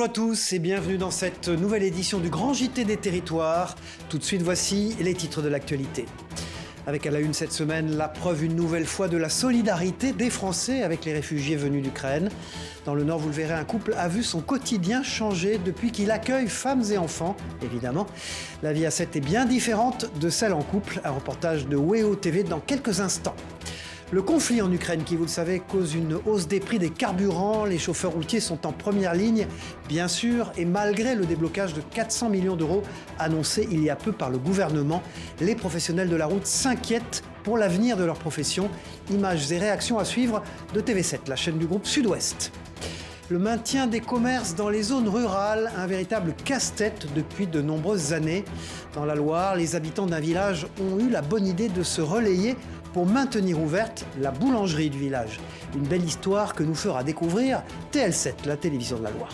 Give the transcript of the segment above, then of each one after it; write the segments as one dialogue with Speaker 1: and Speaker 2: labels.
Speaker 1: Bonjour à tous et bienvenue dans cette nouvelle édition du Grand JT des Territoires. Tout de suite, voici les titres de l'actualité. Avec à la une cette semaine, la preuve une nouvelle fois de la solidarité des Français avec les réfugiés venus d'Ukraine. Dans le Nord, vous le verrez, un couple a vu son quotidien changer depuis qu'il accueille femmes et enfants. Évidemment, la vie à 7 est bien différente de celle en couple. Un reportage de WEO TV dans quelques instants. Le conflit en Ukraine, qui vous le savez, cause une hausse des prix des carburants. Les chauffeurs routiers sont en première ligne, bien sûr, et malgré le déblocage de 400 millions d'euros annoncé il y a peu par le gouvernement, les professionnels de la route s'inquiètent pour l'avenir de leur profession. Images et réactions à suivre de TV7, la chaîne du groupe Sud-Ouest. Le maintien des commerces dans les zones rurales, un véritable casse-tête depuis de nombreuses années. Dans la Loire, les habitants d'un village ont eu la bonne idée de se relayer pour maintenir ouverte la boulangerie du village. Une belle histoire que nous fera découvrir TL7, la télévision de la Loire.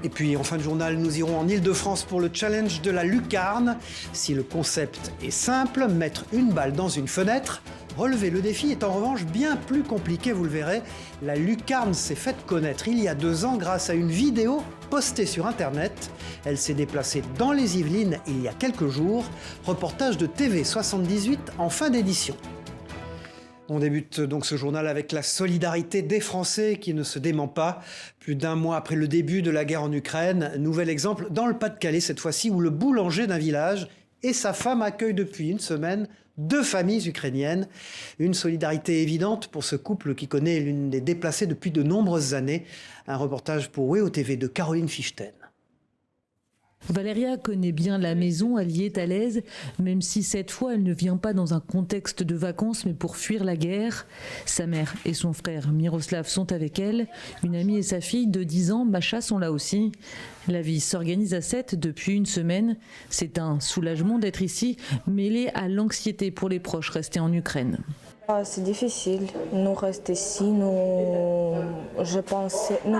Speaker 1: Et puis en fin de journal, nous irons en Île-de-France pour le challenge de la lucarne. Si le concept est simple, mettre une balle dans une fenêtre, relever le défi est en revanche bien plus compliqué, vous le verrez. La lucarne s'est faite connaître il y a 2 ans grâce à une vidéo postée sur Internet. Elle s'est déplacée dans les Yvelines il y a quelques jours. Reportage de TV78 en fin d'édition. On débute donc ce journal avec la solidarité des Français qui ne se dément pas. Plus d'1 mois après le début de la guerre en Ukraine, nouvel exemple dans le Pas-de-Calais cette fois-ci, où le boulanger d'un village et sa femme accueillent depuis une semaine 2 familles ukrainiennes. Une solidarité évidente pour ce couple qui connaît l'une des déplacées depuis de nombreuses années. Un reportage pour WEO TV de Caroline Fichten.
Speaker 2: Valéria connaît bien la maison, elle y est à l'aise, même si cette fois elle ne vient pas dans un contexte de vacances mais pour fuir la guerre. Sa mère et son frère Miroslav sont avec elle, une amie et sa fille de 10 ans, Masha, sont là aussi. La vie s'organise à 7 depuis une semaine. C'est un soulagement d'être ici, mêlé à l'anxiété pour les proches restés en Ukraine.
Speaker 3: C'est difficile. Nous restons ici. Nous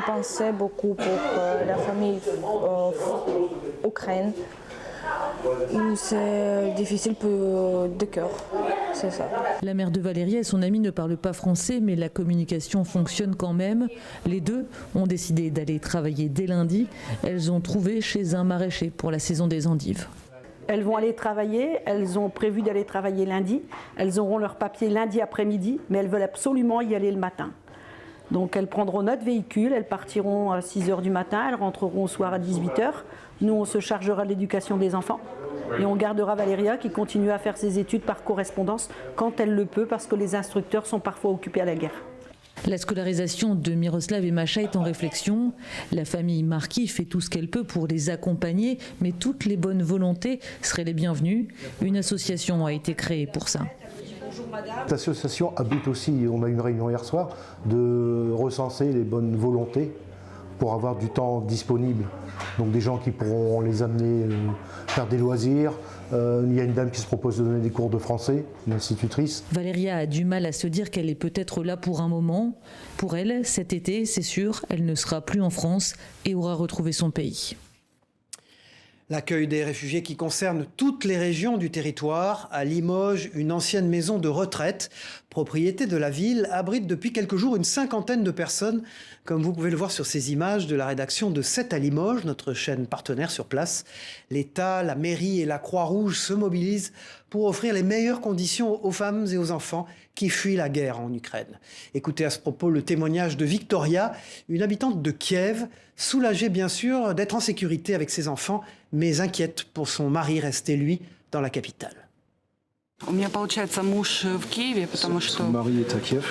Speaker 3: pensions beaucoup pour la famille Ukraine. C'est difficile de cœur, c'est ça.
Speaker 2: La mère de Valérie et son amie ne parlent pas français, mais la communication fonctionne quand même. Les deux ont décidé d'aller travailler dès lundi. Elles ont trouvé chez un maraîcher pour la saison des endives.
Speaker 4: Elles vont aller travailler, elles ont prévu d'aller travailler lundi. Elles auront leur papier lundi après-midi, mais elles veulent absolument y aller le matin. Donc elles prendront notre véhicule, elles partiront à 6h du matin, elles rentreront au soir à 18h. Nous, on se chargera de l'éducation des enfants et on gardera Valéria qui continue à faire ses études par correspondance quand elle le peut, parce que les instructeurs sont parfois occupés à la guerre.
Speaker 2: La scolarisation de Miroslav et Masha est en réflexion. La famille Marquis fait tout ce qu'elle peut pour les accompagner, mais toutes les bonnes volontés seraient les bienvenues. Une association a été créée pour ça.
Speaker 5: L'association a but aussi, on a eu une réunion hier soir, de recenser les bonnes volontés pour avoir du temps disponible. Donc des gens qui pourront les amener faire des loisirs. Il y a une dame qui se propose de donner des cours de français, une institutrice.
Speaker 2: Valéria a du mal à se dire qu'elle est peut-être là pour un moment. Pour elle, cet été, c'est sûr, elle ne sera plus en France et aura retrouvé son pays.
Speaker 1: L'accueil des réfugiés qui concerne toutes les régions du territoire. À Limoges, une ancienne maison de retraite, propriété de la ville, abrite depuis quelques jours une 50aine de personnes, comme vous pouvez le voir sur ces images de la rédaction de 7 à Limoges, notre chaîne partenaire sur place. L'État, la mairie et la Croix-Rouge se mobilisent pour offrir les meilleures conditions aux femmes et aux enfants qui fuient la guerre en Ukraine. Écoutez à ce propos le témoignage de Victoria, une habitante de Kiev, soulagée bien sûr d'être en sécurité avec ses enfants, mais inquiète pour son mari resté, lui, dans la capitale.
Speaker 6: У меня, получается, муж в Киеве, потому что
Speaker 7: Marie est à Kiev.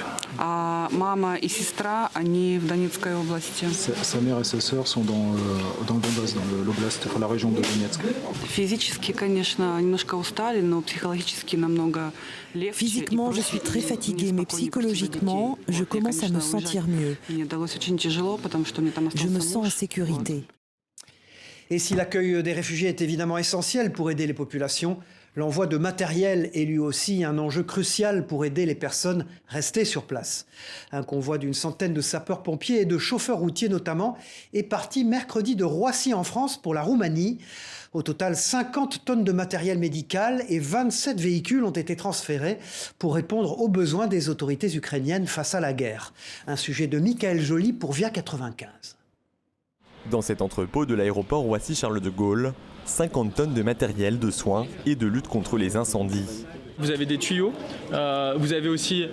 Speaker 6: мама и сестра, они в Донецкой области.
Speaker 7: Sa mère et sa sœur sont dans le Donbass, dans l'oblast, enfin la région de Donetsk.
Speaker 6: Физически, конечно, немножко устали, но психологически намного легче.
Speaker 8: Physiquement, je suis très fatiguée, mais psychologiquement, je commence à me sentir mieux.
Speaker 6: Мне далось очень тяжело, потому что мне там
Speaker 8: Je me
Speaker 6: остался
Speaker 8: sens en
Speaker 6: муж.
Speaker 8: sécurité.
Speaker 1: Et si l'accueil des réfugiés est évidemment essentiel pour aider les populations, l'envoi de matériel est lui aussi un enjeu crucial pour aider les personnes restées sur place. Un convoi d'une centaine de sapeurs-pompiers et de chauffeurs routiers notamment est parti mercredi de Roissy en France pour la Roumanie. Au total, 50 tonnes de matériel médical et 27 véhicules ont été transférés pour répondre aux besoins des autorités ukrainiennes face à la guerre. Un sujet de Michael Joly pour VIA 95.
Speaker 9: Dans cet entrepôt de l'aéroport Roissy-Charles de Gaulle, 50 tonnes de matériel de soins et de lutte contre les incendies.
Speaker 10: Vous avez des tuyaux, vous avez aussi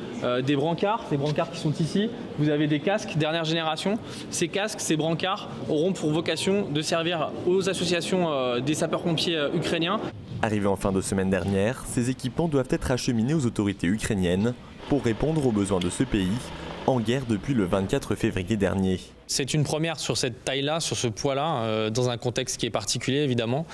Speaker 10: des brancards qui sont ici, vous avez des casques dernière génération. Ces casques, ces brancards auront pour vocation de servir aux associations des sapeurs-pompiers ukrainiens.
Speaker 9: Arrivés en fin de semaine dernière, ces équipements doivent être acheminés aux autorités ukrainiennes pour répondre aux besoins de ce pays, en guerre depuis le 24 février dernier.
Speaker 10: C'est une première sur cette taille-là, sur ce poids-là, dans un contexte qui est particulier évidemment.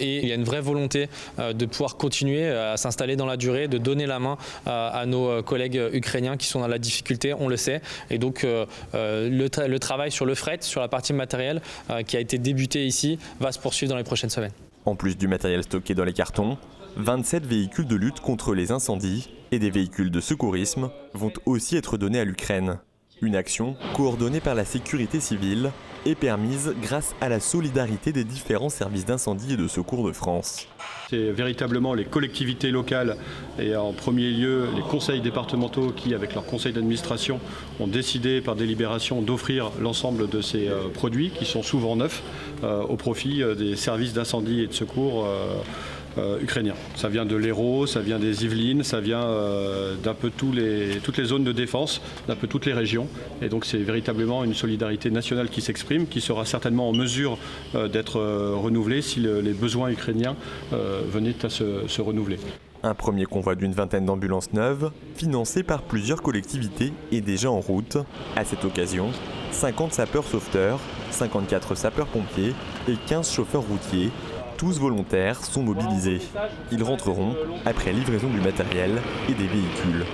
Speaker 10: Et il y a une vraie volonté de pouvoir continuer à s'installer dans la durée, de donner la main à nos collègues ukrainiens qui sont dans la difficulté, on le sait. Et donc le travail sur le fret, sur la partie matérielle qui a été débuté ici, va se poursuivre dans les prochaines semaines.
Speaker 9: En plus du matériel stocké dans les cartons, 27 véhicules de lutte contre les incendies et des véhicules de secourisme vont aussi être donnés à l'Ukraine. Une action coordonnée par la sécurité civile et permise grâce à la solidarité des différents services d'incendie et de secours de France.
Speaker 11: C'est véritablement les collectivités locales et en premier lieu les conseils départementaux qui, avec leur conseil d'administration, ont décidé par délibération d'offrir l'ensemble de ces produits qui sont souvent neufs au profit des services d'incendie et de secours ukrainiens. Ça vient de l'Hérault, ça vient des Yvelines, ça vient d'un peu toutes les zones de défense, d'un peu toutes les régions. Et donc c'est véritablement une solidarité nationale qui s'exprime, qui sera certainement en mesure d'être renouvelée si les besoins ukrainiens venaient à se renouveler.
Speaker 9: Un premier convoi d'une vingtaine d'ambulances neuves, financé par plusieurs collectivités, est déjà en route. À cette occasion, 50 sapeurs-sauveteurs, 54 sapeurs-pompiers et 15 chauffeurs routiers, tous volontaires, sont mobilisés. Ils rentreront après livraison du matériel et des véhicules.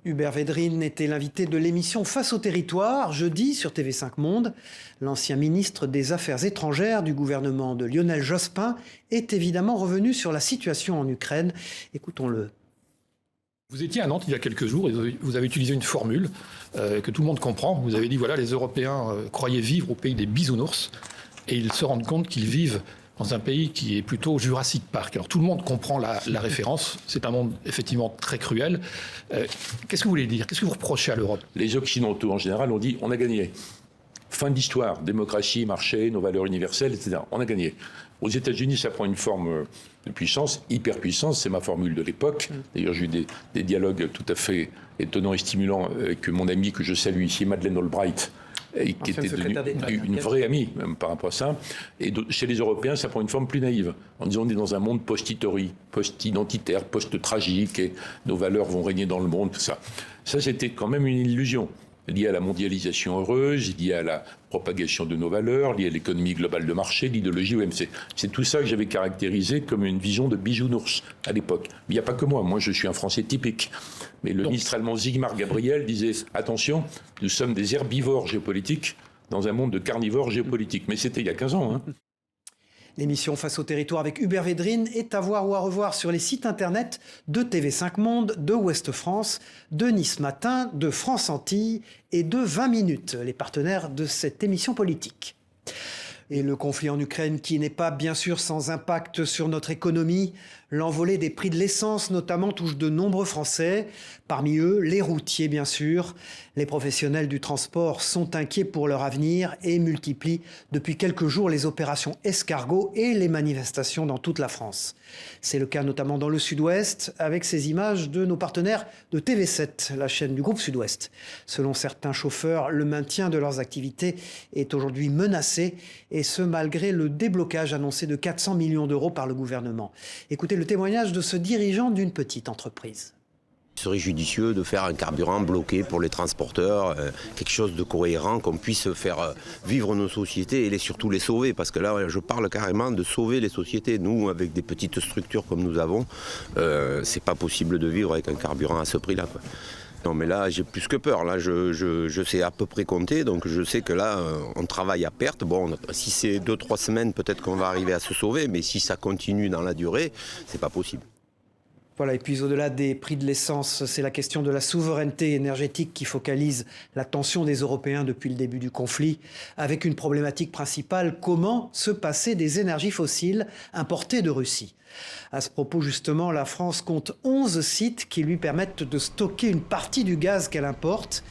Speaker 1: Hubert Védrine était l'invité de l'émission Face au territoire, jeudi sur TV5 Monde. L'ancien ministre des Affaires étrangères du gouvernement de Lionel Jospin est évidemment revenu sur la situation en Ukraine. Écoutons-le.
Speaker 12: Vous étiez à Nantes il y a quelques jours et vous avez utilisé une formule que tout le monde comprend. Vous avez dit voilà, les Européens croyaient vivre au pays des bisounours et ils se rendent compte qu'ils vivent dans un pays qui est plutôt Jurassic Park. Alors tout le monde comprend la référence, c'est un monde effectivement très cruel. Qu'est-ce que vous voulez dire? Qu'est-ce que vous reprochez à l'Europe?
Speaker 13: Les Occidentaux en général ont dit on a gagné. Fin de l'histoire, démocratie, marché, nos valeurs universelles, etc. On a gagné. Aux États-Unis, ça prend une forme de puissance, hyperpuissance, c'est ma formule de l'époque. D'ailleurs, j'ai eu des dialogues tout à fait étonnants et stimulants avec mon ami que je salue ici, Madeleine Albright, et qui était devenue une vraie amie même par rapport à ça. Et chez les Européens, ça prend une forme plus naïve, en disant on est dans un monde post-Hittori, post-identitaire, post-tragique, et nos valeurs vont régner dans le monde, tout ça. Ça, c'était quand même une illusion, liée à la mondialisation heureuse, liée à la propagation de nos valeurs, liée à l'économie globale de marché, l'idéologie OMC. C'est tout ça que j'avais caractérisé comme une vision de bisounours à l'époque. Mais il n'y a pas que moi je suis un Français typique. Mais le ministre allemand Sigmar Gabriel disait « Attention, nous sommes des herbivores géopolitiques dans un monde de carnivores géopolitiques ». Mais c'était il y a 15 ans.
Speaker 1: L'émission Face au territoire avec Hubert Védrine est à voir ou à revoir sur les sites internet de TV5 Monde, de Ouest France, de Nice Matin, de France Antilles et de 20 minutes, les partenaires de cette émission politique. Et le conflit en Ukraine qui n'est pas bien sûr sans impact sur notre économie. L'envolée des prix de l'essence notamment touche de nombreux Français, parmi eux les routiers bien sûr. Les professionnels du transport sont inquiets pour leur avenir et multiplient depuis quelques jours les opérations escargots et les manifestations dans toute la France. C'est le cas notamment dans le Sud-Ouest avec ces images de nos partenaires de TV7, la chaîne du groupe Sud-Ouest. Selon certains chauffeurs, le maintien de leurs activités est aujourd'hui menacé et ce malgré le déblocage annoncé de 400 millions d'euros par le gouvernement. Écoutez le témoignage de ce dirigeant d'une petite entreprise.
Speaker 14: Il serait judicieux de faire un carburant bloqué pour les transporteurs, quelque chose de cohérent, qu'on puisse faire vivre nos sociétés et surtout les sauver. Parce que là, je parle carrément de sauver les sociétés. Nous, avec des petites structures comme nous avons, c'est pas possible de vivre avec un carburant à ce prix-là, quoi. Non mais là j'ai plus que peur, là je sais à peu près compter, donc je sais que là on travaille à perte. Bon, si c'est 2-3 semaines peut-être qu'on va arriver à se sauver, mais si ça continue dans la durée, c'est pas possible.
Speaker 1: Voilà, et puis au-delà des prix de l'essence, c'est la question de la souveraineté énergétique qui focalise l'attention des Européens depuis le début du conflit, avec une problématique principale, comment se passer des énergies fossiles importées de Russie. À ce propos, justement, la France compte 11 sites qui lui permettent de stocker une partie du gaz qu'elle importe.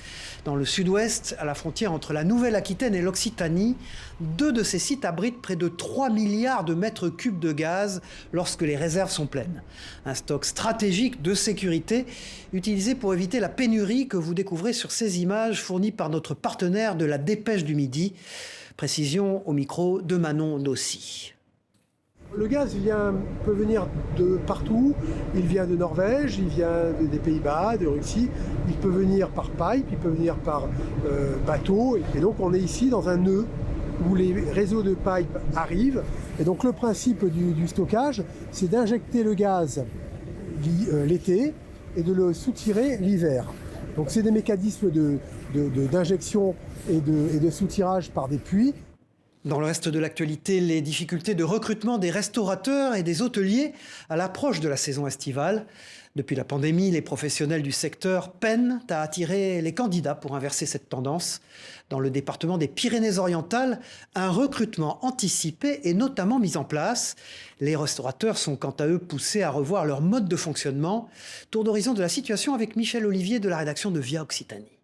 Speaker 1: Dans le sud-ouest, à la frontière entre la Nouvelle-Aquitaine et l'Occitanie, 2 de ces sites abritent près de 3 milliards de mètres cubes de gaz lorsque les réserves sont pleines. Un stock stratégique de sécurité utilisé pour éviter la pénurie que vous découvrez sur ces images fournies par notre partenaire de la Dépêche du Midi. Précision au micro de Manon Nossi.
Speaker 15: Le gaz peut venir de partout. Il vient de Norvège, il vient des Pays-Bas, de Russie. Il peut venir par pipe, il peut venir par bateau. Et donc on est ici dans un nœud où les réseaux de pipe arrivent. Et donc le principe du stockage, c'est d'injecter le gaz l'été et de le soutirer l'hiver. Donc c'est des mécanismes d'injection et de soutirage par des puits.
Speaker 1: Dans le reste de l'actualité, les difficultés de recrutement des restaurateurs et des hôteliers à l'approche de la saison estivale. Depuis la pandémie, les professionnels du secteur peinent à attirer les candidats pour inverser cette tendance. Dans le département des Pyrénées-Orientales, un recrutement anticipé est notamment mis en place. Les restaurateurs sont quant à eux poussés à revoir leur mode de fonctionnement. Tour d'horizon de la situation avec Michel Olivier de la rédaction de Via Occitanie.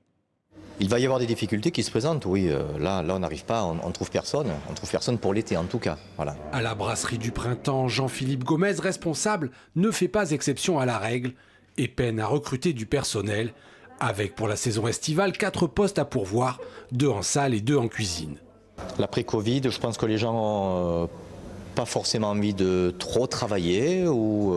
Speaker 16: Il va y avoir des difficultés qui se présentent, oui. Là on n'arrive pas, on trouve personne. On trouve personne pour l'été en tout cas. Voilà.
Speaker 17: À la brasserie du Printemps, Jean-Philippe Gomez, responsable, ne fait pas exception à la règle et peine à recruter du personnel, avec pour la saison estivale 4 postes à pourvoir, 2 en salle et 2 en cuisine.
Speaker 16: L'après-Covid, je pense que les gens n'ont pas forcément envie de trop travailler ou...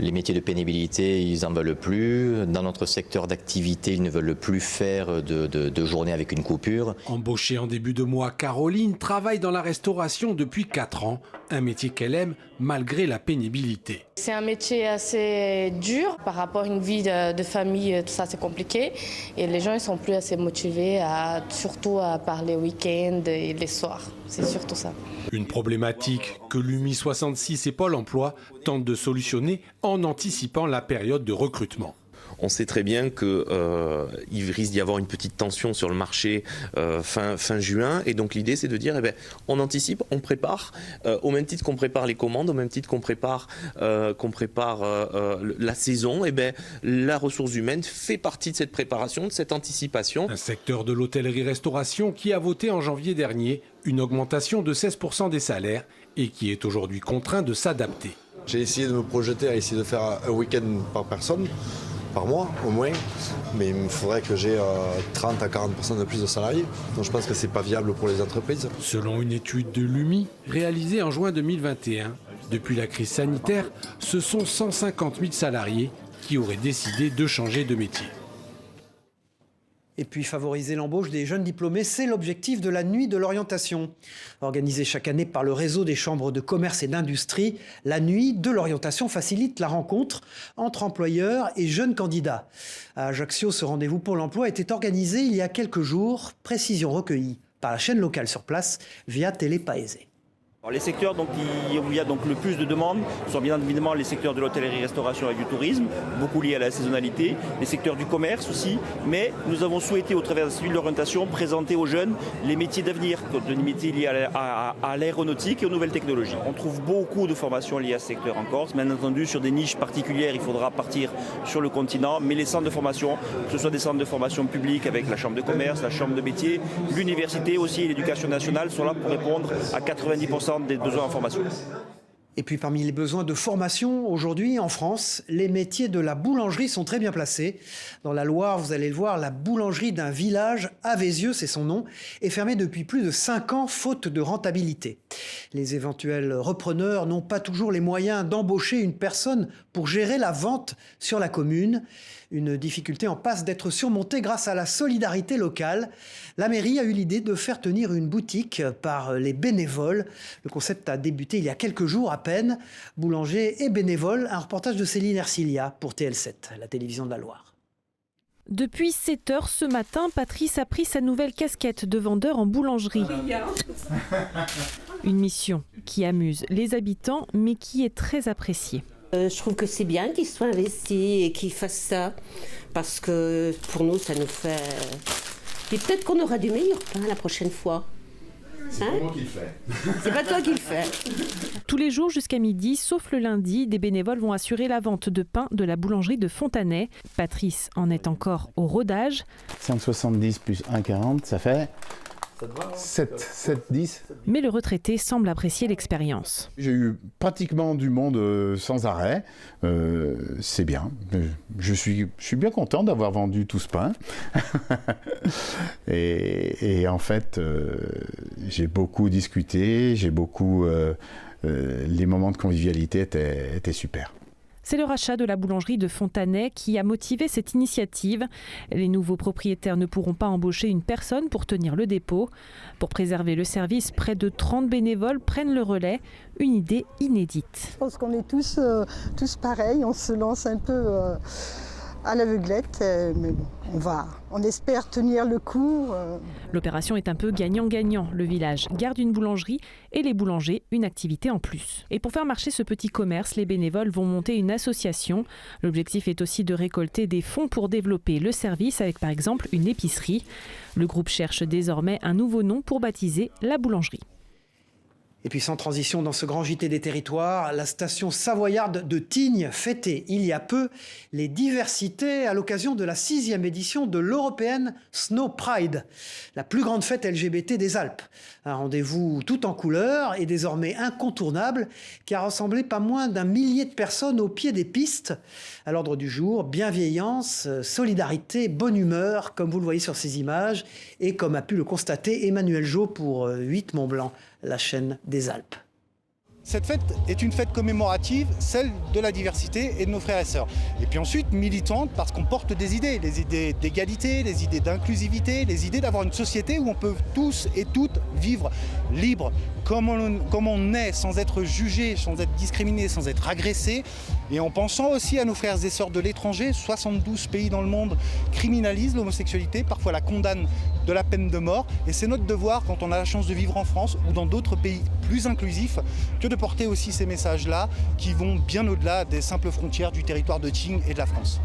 Speaker 16: Les métiers de pénibilité, ils n'en veulent plus. Dans notre secteur d'activité, ils ne veulent plus faire de journée avec une coupure.
Speaker 17: Embauchée en début de mois, Caroline travaille dans la restauration depuis 4 ans. Un métier qu'elle aime malgré la pénibilité.
Speaker 3: C'est un métier assez dur par rapport à une vie de famille, tout ça c'est compliqué. Et les gens ils sont plus assez motivés, surtout à parler week-end et les soirs. C'est surtout ça.
Speaker 17: Une problématique que l'UMI 66 et Pôle emploi tentent de solutionner en anticipant la période de recrutement.
Speaker 18: On sait très bien qu'il risque d'y avoir une petite tension sur le marché fin juin. Et donc l'idée, c'est de dire, on anticipe, on prépare, au même titre qu'on prépare les commandes, au même titre qu'on prépare la saison. La ressource humaine fait partie de cette préparation, de cette anticipation.
Speaker 17: Un secteur de l'hôtellerie-restauration qui a voté en janvier dernier une augmentation de 16% des salaires et qui est aujourd'hui contraint de s'adapter.
Speaker 19: J'ai essayé de me projeter à essayer de faire un week-end par personne, par mois au moins, mais il me faudrait que j'ai 30 à 40% de plus de salariés. Donc je pense que c'est pas viable pour les entreprises.
Speaker 17: Selon une étude de l'UMI réalisée en juin 2021, depuis la crise sanitaire, ce sont 150 000 salariés qui auraient décidé de changer de métier.
Speaker 1: Et puis favoriser l'embauche des jeunes diplômés, c'est l'objectif de la Nuit de l'orientation. Organisée chaque année par le réseau des chambres de commerce et d'industrie, la Nuit de l'orientation facilite la rencontre entre employeurs et jeunes candidats. À Ajaccio, ce rendez-vous pour l'emploi était organisé il y a quelques jours. Précision recueillie par la chaîne locale sur place via Télé Paese.
Speaker 20: Les secteurs où il y a donc le plus de demandes sont bien évidemment les secteurs de l'hôtellerie-restauration et du tourisme, beaucoup liés à la saisonnalité, les secteurs du commerce aussi, mais nous avons souhaité au travers de cette l'orientation présenter aux jeunes les métiers d'avenir, les métiers liés à l'aéronautique et aux nouvelles technologies. On trouve beaucoup de formations liées à ce secteur en Corse, bien entendu sur des niches particulières, il faudra partir sur le continent, mais les centres de formation, que ce soit des centres de formation publics avec la chambre de commerce, la chambre de métier, l'université aussi et l'éducation nationale sont là pour répondre à 90% des besoins en formation.
Speaker 1: Et puis parmi les besoins de formation, aujourd'hui en France, les métiers de la boulangerie sont très bien placés. Dans la Loire, vous allez le voir, la boulangerie d'un village, Avézieux, c'est son nom, est fermée depuis plus de 5 ans, faute de rentabilité. Les éventuels repreneurs n'ont pas toujours les moyens d'embaucher une personne pour gérer la vente sur la commune. Une difficulté en passe d'être surmontée grâce à la solidarité locale. La mairie a eu l'idée de faire tenir une boutique par les bénévoles. Le concept a débuté il y a quelques jours à peine. Boulanger et bénévoles, un reportage de Céline Ercilia pour TL7, la télévision de la Loire.
Speaker 21: Depuis 7 heures ce matin, Patrice a pris sa nouvelle casquette de vendeur en boulangerie. Une mission qui amuse les habitants, mais qui est très appréciée.
Speaker 22: Je trouve que c'est bien qu'ils soient investis et qu'ils fassent ça, parce que pour nous, ça nous fait... Et peut-être qu'on aura du meilleur pain la prochaine fois.
Speaker 19: C'est pas moi qui le fais.
Speaker 22: C'est pas toi qui le fais.
Speaker 21: Tous les jours jusqu'à midi, sauf le lundi, des bénévoles vont assurer la vente de pain de la boulangerie de Fontanay. Patrice en est encore au rodage.
Speaker 4: 5,70 plus 1,40, ça fait 7,10.
Speaker 21: Mais le retraité semble apprécier l'expérience.
Speaker 4: J'ai eu pratiquement du monde sans arrêt. C'est bien. Je suis bien content d'avoir vendu tout ce pain. et en fait, j'ai beaucoup discuté. Les moments de convivialité étaient super.
Speaker 21: C'est le rachat de la boulangerie de Fontanay qui a motivé cette initiative. Les nouveaux propriétaires ne pourront pas embaucher une personne pour tenir le dépôt. Pour préserver le service, près de 30 bénévoles prennent le relais. Une idée inédite.
Speaker 5: Je pense qu'on est tous pareils, on se lance un peu à l'aveuglette, mais bon, on espère tenir le coup.
Speaker 21: L'opération est un peu gagnant-gagnant. Le village garde une boulangerie et les boulangers une activité en plus. Et pour faire marcher ce petit commerce, les bénévoles vont monter une association. L'objectif est aussi de récolter des fonds pour développer le service avec par exemple une épicerie. Le groupe cherche désormais un nouveau nom pour baptiser la boulangerie.
Speaker 1: Et puis sans transition dans ce grand JT des territoires, la station savoyarde de Tignes fêtait il y a peu les diversités à l'occasion de la 6e édition de l'European Snow Pride, la plus grande fête LGBT des Alpes. Un rendez-vous tout en couleurs et désormais incontournable qui a rassemblé pas moins d'1 millier de personnes au pied des pistes. À l'ordre du jour, bienveillance, solidarité, bonne humeur, comme vous le voyez sur ces images et comme a pu le constater Emmanuel Jo pour 8 Mont-Blanc, la chaîne des Alpes.
Speaker 23: Cette fête est une fête commémorative, celle de la diversité et de nos frères et sœurs. Et puis ensuite militante parce qu'on porte des idées, les idées d'égalité, les idées d'inclusivité, les idées d'avoir une société où on peut tous et toutes vivre libres, comme on est, sans être jugé, sans être discriminé, sans être agressé. Et en pensant aussi à nos frères et sœurs de l'étranger, 72 pays dans le monde criminalisent l'homosexualité, parfois la condamnent de la peine de mort. Et c'est notre devoir, quand on a la chance de vivre en France ou dans d'autres pays plus inclusifs, que de porter aussi ces messages-là qui vont bien au-delà des simples frontières du territoire de Tignes et de la France.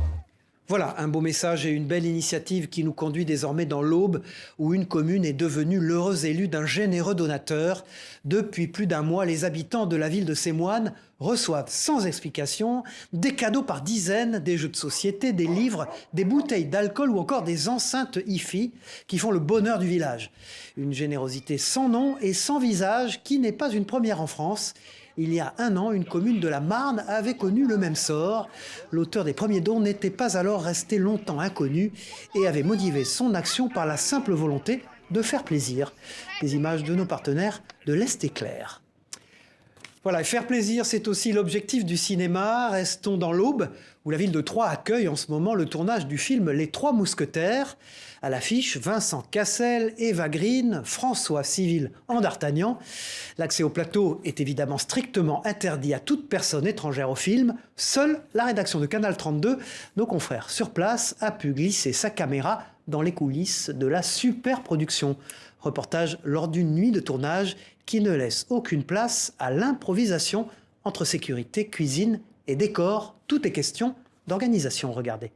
Speaker 1: Voilà, un beau message et une belle initiative qui nous conduit désormais dans l'Aube, où une commune est devenue l'heureux élu d'un généreux donateur. Depuis plus d'1 mois, les habitants de la ville de Sémoine reçoivent sans explication des cadeaux par dizaines, des jeux de société, des livres, des bouteilles d'alcool ou encore des enceintes hi-fi qui font le bonheur du village. Une générosité sans nom et sans visage qui n'est pas une première en France. Il y a 1 an, une commune de la Marne avait connu le même sort. L'auteur des premiers dons n'était pas alors resté longtemps inconnu et avait motivé son action par la simple volonté de faire plaisir. Des images de nos partenaires de l'Est éclair. Voilà, et faire plaisir, c'est aussi l'objectif du cinéma. Restons dans l'Aube, où la ville de Troyes accueille en ce moment le tournage du film Les Trois Mousquetaires. À l'affiche, Vincent Cassel, Eva Green, François Civil en d'Artagnan. L'accès au plateau est évidemment strictement interdit à toute personne étrangère au film. Seule la rédaction de Canal 32, nos confrères sur place, a pu glisser sa caméra dans les coulisses de la super production. Reportage lors d'une nuit de tournage qui ne laisse aucune place à l'improvisation entre sécurité, cuisine et décor. Tout est question d'organisation, regardez.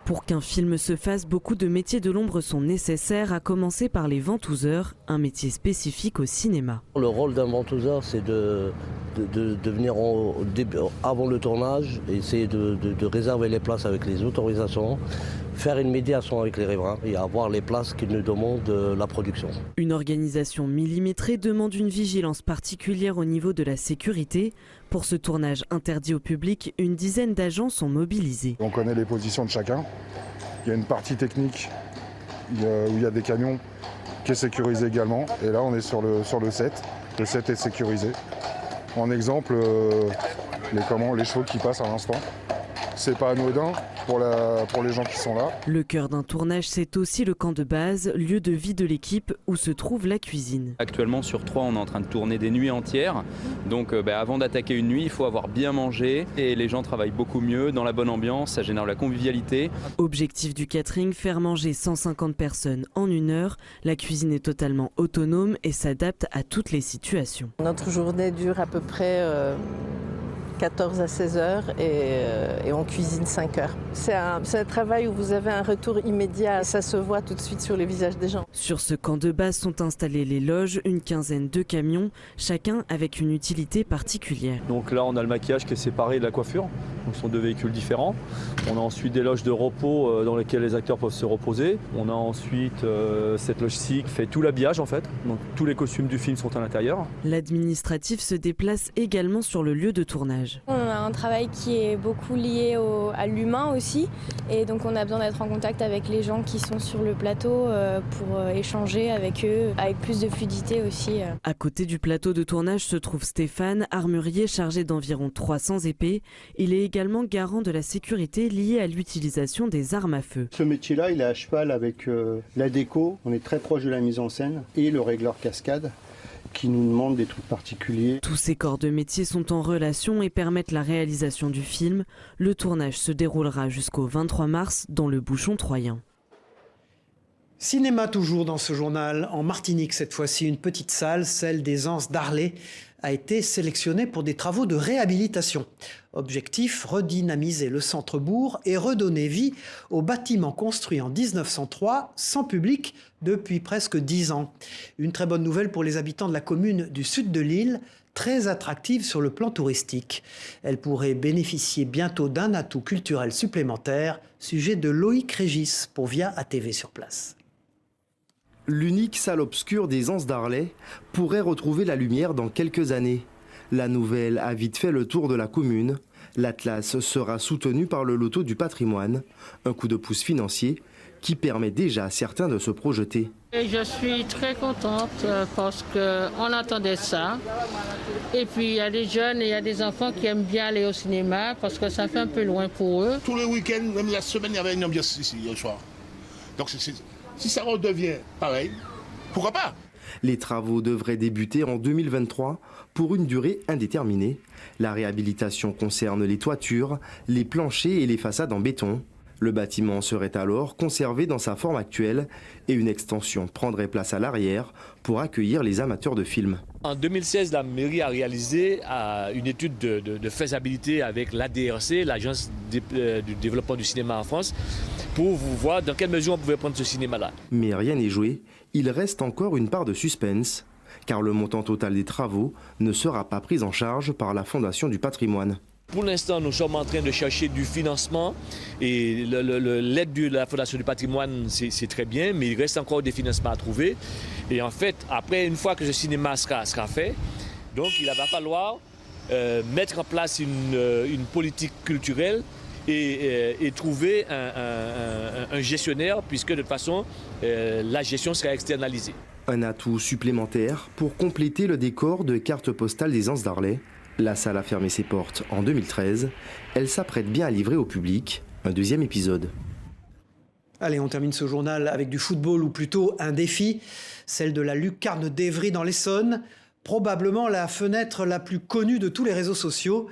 Speaker 24: Pour qu'un film se fasse, beaucoup de métiers de l'ombre sont nécessaires, à commencer par les ventouseurs, un métier spécifique au cinéma.
Speaker 25: Le rôle d'un ventouseur, c'est de venir avant le tournage, essayer de réserver les places avec les autorisations, faire une médiation avec les riverains et avoir les places qu'ils nous demandent de la production.
Speaker 24: Une organisation millimétrée demande une vigilance particulière au niveau de la sécurité. Pour ce tournage interdit au public, une dizaine d'agents sont mobilisés.
Speaker 26: On connaît les positions de chacun. Il y a une partie technique où il y a des camions qui est sécurisée également. Et là, on est sur le set. Le set est sécurisé. En exemple, les chevaux qui passent à l'instant. C'est pas anodin pour les gens qui sont là.
Speaker 24: Le cœur d'un tournage, c'est aussi le camp de base, lieu de vie de l'équipe où se trouve la cuisine.
Speaker 27: Actuellement sur Troyes, on est en train de tourner des nuits entières. Donc avant d'attaquer une nuit, il faut avoir bien mangé et les gens travaillent beaucoup mieux dans la bonne ambiance, ça génère la convivialité.
Speaker 24: Objectif du catering, faire manger 150 personnes en 1 heure. La cuisine est totalement autonome et s'adapte à toutes les situations.
Speaker 28: Notre journée dure à peu près
Speaker 2: 14 à 16 heures et on cuisine 5 heures. C'est un travail où vous avez un retour immédiat et ça se voit tout de suite sur les visages des gens.
Speaker 24: Sur ce camp de base sont installés les loges, une quinzaine de camions, chacun avec une utilité particulière.
Speaker 6: Donc là on a le maquillage qui est séparé de la coiffure, donc ce sont deux véhicules différents. On a ensuite des loges de repos dans lesquelles les acteurs peuvent se reposer. On a ensuite cette loge-ci qui fait tout l'habillage en fait, donc tous les costumes du film sont à l'intérieur.
Speaker 24: L'administratif se déplace également sur le lieu de tournage.
Speaker 7: On a un travail qui est beaucoup lié à l'humain aussi et donc on a besoin d'être en contact avec les gens qui sont sur le plateau pour échanger avec eux avec plus de fluidité aussi.
Speaker 24: À côté du plateau de tournage se trouve Stéphane, armurier chargé d'environ 300 épées. Il est également garant de la sécurité liée à l'utilisation des armes à feu.
Speaker 8: Ce métier-là, il est à cheval avec la déco, on est très proche de la mise en scène, et le régleur cascade qui nous demande des trucs particuliers.
Speaker 24: Tous ces corps de métier sont en relation et permettent la réalisation du film. Le tournage se déroulera jusqu'au 23 mars dans le Bouchon troyen.
Speaker 1: Cinéma toujours dans ce journal. En Martinique, cette fois-ci, une petite salle, celle des Anses d'Arlay, a été sélectionnée pour des travaux de réhabilitation. Objectif, redynamiser le centre-bourg et redonner vie au bâtiment construit en 1903 sans public depuis presque 10 ans. Une très bonne nouvelle pour les habitants de la commune du sud de l'île, très attractive sur le plan touristique. Elle pourrait bénéficier bientôt d'un atout culturel supplémentaire, sujet de Loïc Régis pour Via ATV sur place.
Speaker 9: L'unique salle obscure des Anses d'Arlay pourrait retrouver la lumière dans quelques années. La nouvelle a vite fait le tour de la commune. L'Atlas sera soutenu par le loto du patrimoine, un coup de pouce financier qui permet déjà à certains de se projeter.
Speaker 10: Et je suis très contente parce qu'on attendait ça. Et puis il y a des jeunes et il y a des enfants qui aiment bien aller au cinéma parce que ça fait un peu loin pour eux.
Speaker 11: Tous les week-ends, même la semaine, il y avait une ambiance ici, hier soir. Donc si ça redevient pareil, pourquoi pas?
Speaker 9: Les travaux devraient débuter en 2023 pour une durée indéterminée. La réhabilitation concerne les toitures, les planchers et les façades en béton. Le bâtiment serait alors conservé dans sa forme actuelle et une extension prendrait place à l'arrière pour accueillir les amateurs de films.
Speaker 28: En 2016, la mairie a réalisé une étude de faisabilité avec l'ADRC, l'Agence du développement du cinéma en France, pour voir dans quelle mesure on pouvait prendre ce cinéma-là.
Speaker 9: Mais rien n'est joué, il reste encore une part de suspense, car le montant total des travaux ne sera pas pris en charge par la Fondation du patrimoine.
Speaker 28: Pour l'instant, nous sommes en train de chercher du financement et l'aide de la Fondation du patrimoine, c'est très bien, mais il reste encore des financements à trouver. Et en fait, après, une fois que ce cinéma sera fait, donc il va falloir mettre en place une politique culturelle et trouver un gestionnaire, puisque de toute façon, la gestion sera externalisée.
Speaker 9: Un atout supplémentaire pour compléter le décor de carte postale des Anses d'Arlay. La salle a fermé ses portes en 2013. Elle s'apprête bien à livrer au public un deuxième épisode.
Speaker 1: Allez, on termine ce journal avec du football, ou plutôt un défi, celle de la lucarne d'Evry dans l'Essonne, probablement la fenêtre la plus connue de tous les réseaux sociaux.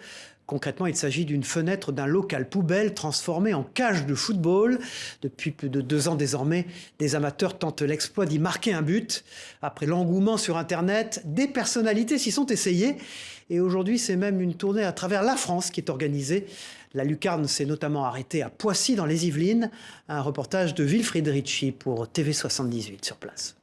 Speaker 1: Concrètement, il s'agit d'une fenêtre d'un local poubelle transformé en cage de football. Depuis plus de 2 ans désormais, des amateurs tentent l'exploit d'y marquer un but. Après l'engouement sur Internet, des personnalités s'y sont essayées. Et aujourd'hui, c'est même une tournée à travers la France qui est organisée. La lucarne s'est notamment arrêtée à Poissy dans les Yvelines. Un reportage de Wilfried Ricci pour TV78 sur place.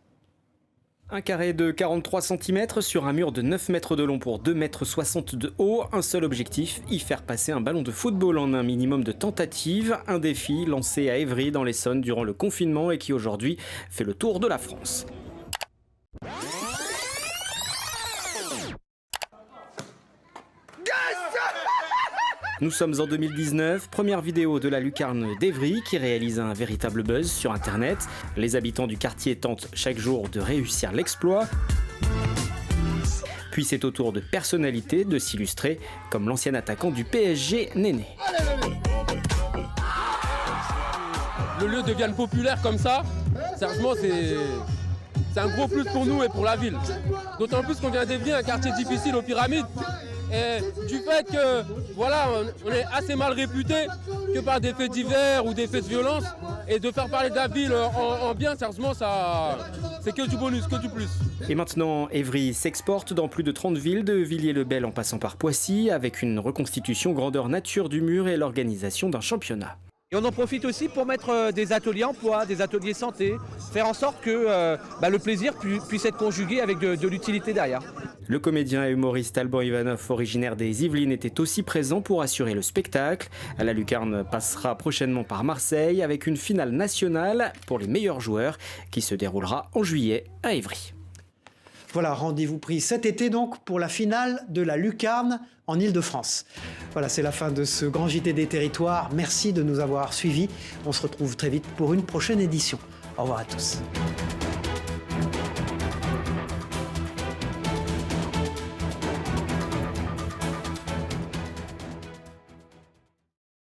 Speaker 29: Un carré de 43 cm sur un mur de 9 mètres de long pour 2,60 mètres de haut. Un seul objectif, y faire passer un ballon de football en un minimum de tentatives. Un défi lancé à Évry dans l'Essonne durant le confinement et qui aujourd'hui fait le tour de la France. Nous sommes en 2019, première vidéo de la lucarne d'Evry qui réalise un véritable buzz sur Internet. Les habitants du quartier tentent chaque jour de réussir l'exploit. Puis c'est au tour de personnalités de s'illustrer, comme l'ancien attaquant du PSG, Néné.
Speaker 30: Le lieu devienne populaire comme ça, sérieusement c'est un gros plus pour nous et pour la ville. D'autant plus qu'on vient d'Evry, un quartier difficile aux Pyramides. Et du fait que voilà, on est assez mal réputé que par des faits divers ou des faits de violence, et de faire parler de la ville en bien, sérieusement, c'est que du bonus, que du plus.
Speaker 29: Et maintenant, Évry s'exporte dans plus de 30 villes, de Villiers-le-Bel en passant par Poissy, avec une reconstitution grandeur nature du mur et l'organisation d'un championnat.
Speaker 3: Et on en profite aussi pour mettre des ateliers emploi, des ateliers santé, faire en sorte que le plaisir puisse être conjugué avec de l'utilité derrière.
Speaker 29: Le comédien et humoriste Alban Ivanov, originaire des Yvelines, était aussi présent pour assurer le spectacle. La lucarne passera prochainement par Marseille avec une finale nationale pour les meilleurs joueurs qui se déroulera en juillet à Évry.
Speaker 1: Voilà, rendez-vous pris cet été donc pour la finale de la lucarne en Ile-de-France. Voilà, c'est la fin de ce grand JT des territoires. Merci de nous avoir suivis. On se retrouve très vite pour une prochaine édition. Au revoir à tous.